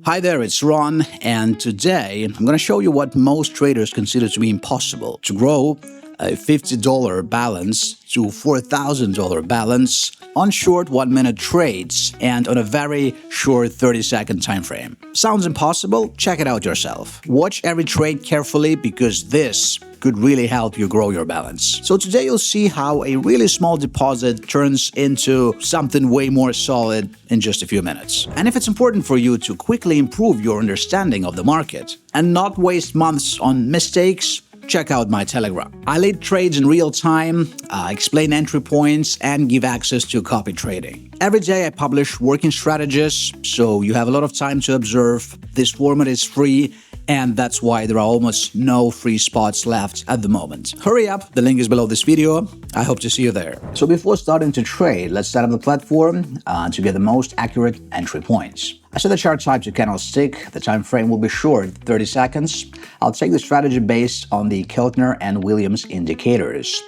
Hi there, it's Ron, and today I'm going to show you what most traders consider to be impossible: to grow a $50 balance to $4,000 balance on short 1-minute trades and on a very short 30-second time frame. Sounds impossible? Check it out yourself. Watch every trade carefully because this could really help you grow your balance. So today you'll see how a really small deposit turns into something way more solid in just a few minutes. And if it's important for you to quickly improve your understanding of the market and not waste months on mistakes, check out my Telegram. I lead trades in real time, explain entry points, and give access to copy trading. Every day I publish working strategies, so you have a lot of time to observe. This format is free, and that's why there are almost no free spots left at the moment. Hurry up, the link is below this video. I hope to see you there. So before starting to trade, let's set up the platform to get the most accurate entry points. I set the chart type to candlestick. The time frame will be short, 30 seconds. I'll take the strategy based on the Keltner and Williams indicators.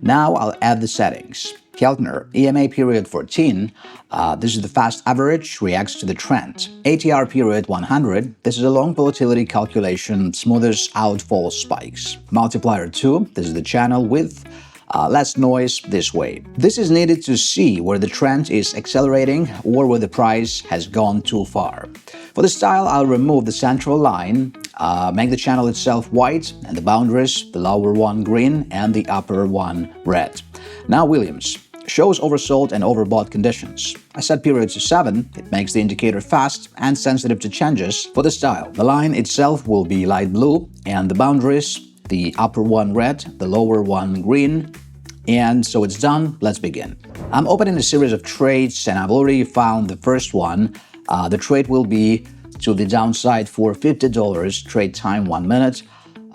Now I'll add the settings. Keltner, EMA period 14, this is the fast average, reacts to the trend. ATR period 100, this is a long volatility calculation, smooths out false spikes. Multiplier 2, this is the channel with less noise this way. This is needed to see where the trend is accelerating or where the price has gone too far. For the style, I'll remove the central line, make the channel itself white and the boundaries, the lower one green and the upper one red. Now Williams shows oversold and overbought conditions. I set period to 7, it makes the indicator fast and sensitive to changes. For the style, the line itself will be light blue and the boundaries, the upper one red, the lower one green. And so it's done, let's begin. I'm opening a series of trades and I've already found the first one. The trade will be to the downside for $50, trade time 1 minute.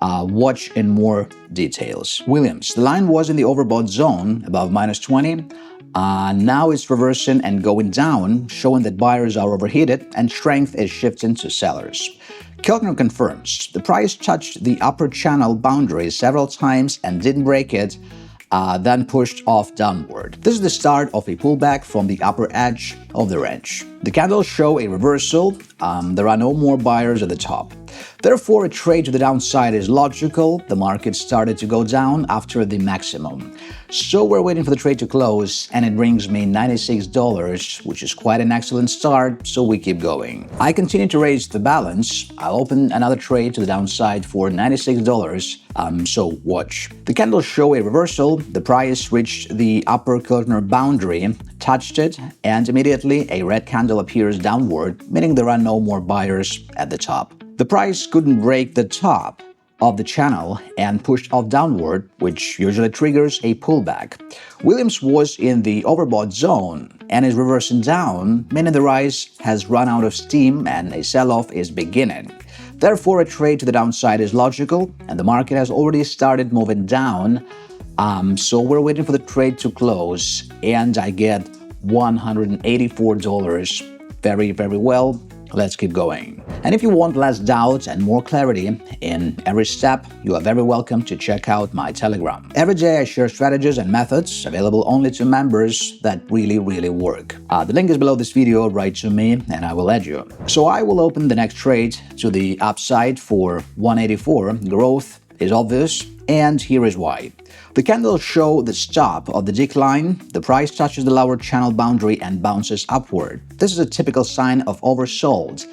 Watch in more details. Williams, the line was in the overbought zone above -20. Now it's reversing and going down, showing that buyers are overheated and strength is shifting to sellers. Keltner confirms the price touched the upper channel boundary several times and didn't break it, then pushed off downward. This is the start of a pullback from the upper edge of the range. The candles show a reversal. There are no more buyers at the top. Therefore, a trade to the downside is logical. The market started to go down after the maximum. So we're waiting for the trade to close, and it brings me $96, which is quite an excellent start, so we keep going. I continue to raise the balance. I'll open another trade to the downside for $96, so watch. The candles show a reversal. The price reached the upper Keltner boundary, touched it, and immediately a red candle appears downward, meaning there are no more buyers at the top. The price couldn't break the top of the channel and pushed off downward, which usually triggers a pullback. Williams was in the overbought zone and is reversing down, meaning the rise has run out of steam and a sell-off is beginning. Therefore, a trade to the downside is logical, and the market has already started moving down. So we're waiting for the trade to close, and I get $184. Very, very well. Let's keep going. And if you want less doubt and more clarity in every step, you are very welcome to check out my Telegram. Every day I share strategies and methods available only to members that really work. The link is below this video. Write to me and I will add you. So I will open the next trade to the upside for 184. Growth is obvious, and here is why. The candles show the stop of the decline, the price touches the lower channel boundary and bounces upward. This is a typical sign of oversold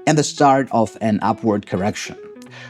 and the start of an upward correction.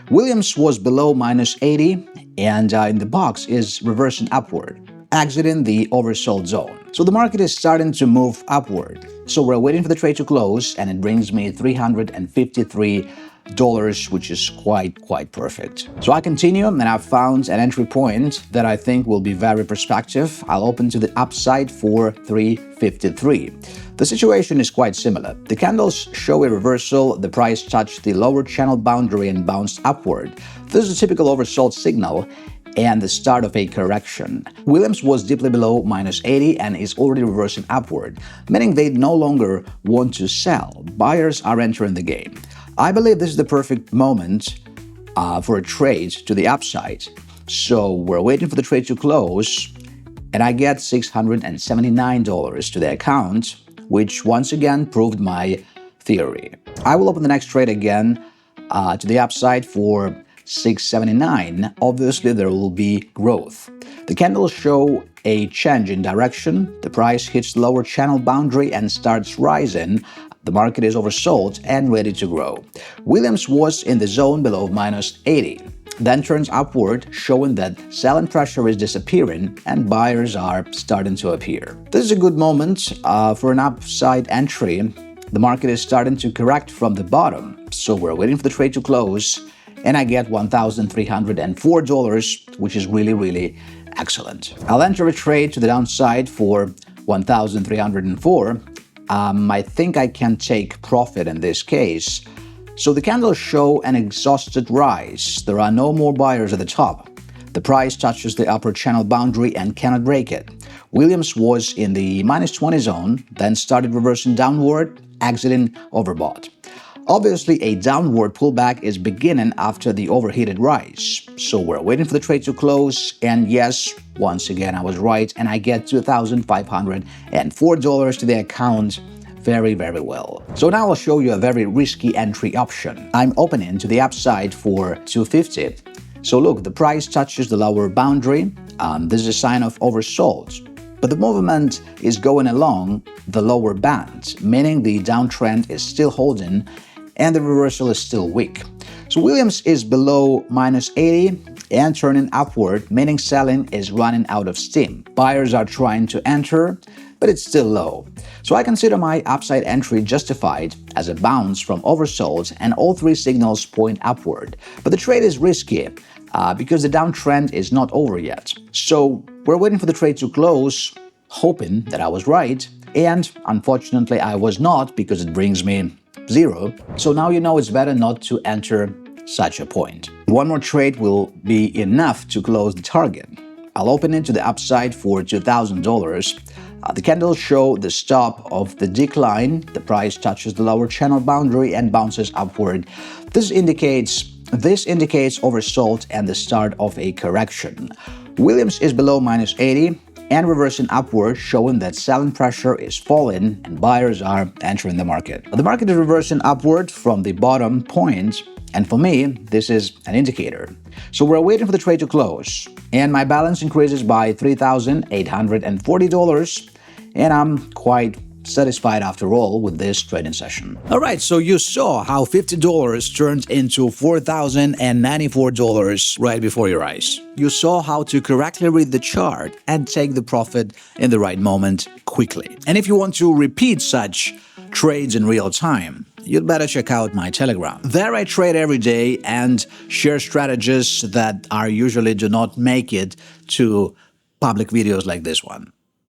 Williams was below -80 and in the box is reversing upward, exiting the oversold zone. So the market is starting to move upward. So we're waiting for the trade to close and it brings me $353, which is quite perfect. So I continue and I've found an entry point that I think will be very prospective. I'll open to the upside for $353. The situation is quite similar. The candles show a reversal, the price touched the lower channel boundary and bounced upward. This is a typical oversold signal and the start of a correction. Williams was deeply below -80 and is already reversing upward, meaning they no longer want to sell. Buyers are entering the game. I believe this is the perfect moment for a trade to the upside. So we're waiting for the trade to close, and I get $679 to the account, which once again proved my theory. I will open the next trade again to the upside for 679. Obviously, there will be growth. The candles show a change in direction. The price hits the lower channel boundary and starts rising. The market is oversold and ready to grow. Williams was in the zone below -80, then turns upward, showing that selling pressure is disappearing and buyers are starting to appear. This is a good moment for an upside entry. The market is starting to correct from the bottom, so we're waiting for the trade to close, and I get $1,304, which is really excellent. I'll enter a trade to the downside for 1,304. I think I can take profit in this case. So the candles show an exhausted rise. There are no more buyers at the top. The price touches the upper channel boundary and cannot break it. Williams was in the -20 zone, then started reversing downward, exiting overbought. Obviously, a downward pullback is beginning after the overheated rise. So we're waiting for the trade to close, and yes, once again I was right, and I get $2,504 to the account. Very well. So now I'll show you a very risky entry option. I'm opening to the upside for 250. So look, the price touches the lower boundary. This is a sign of oversold. But the movement is going along the lower band, meaning the downtrend is still holding and the reversal is still weak. So Williams is below -80 and turning upward, meaning selling is running out of steam. Buyers are trying to enter, but it's still low. So I consider my upside entry justified as a bounce from oversold, and all three signals point upward. But the trade is risky because the downtrend is not over yet. So we're waiting for the trade to close, hoping that I was right, and unfortunately I was not, because it brings me zero. So now you know it's better not to enter such a point. One more trade will be enough to close the target. I'll open it to the upside for $2,000. The candles show the stop of the decline. The price touches the lower channel boundary and bounces upward. This indicates oversold and the start of a correction. Williams is below -80 and reversing upward, showing that selling pressure is falling and buyers are entering the market. The market is reversing upward from the bottom point, and for me, this is an indicator. So we're waiting for the trade to close, and my balance increases by $3,840, and I'm quite satisfied after all with this trading session. Alright, so you saw how $50 turned into $4,094 right before your eyes. You saw how to correctly read the chart and take the profit in the right moment quickly. And if you want to repeat such trades in real time, you'd better check out my Telegram. There I trade every day and share strategies that usually do not make it to public videos like this one.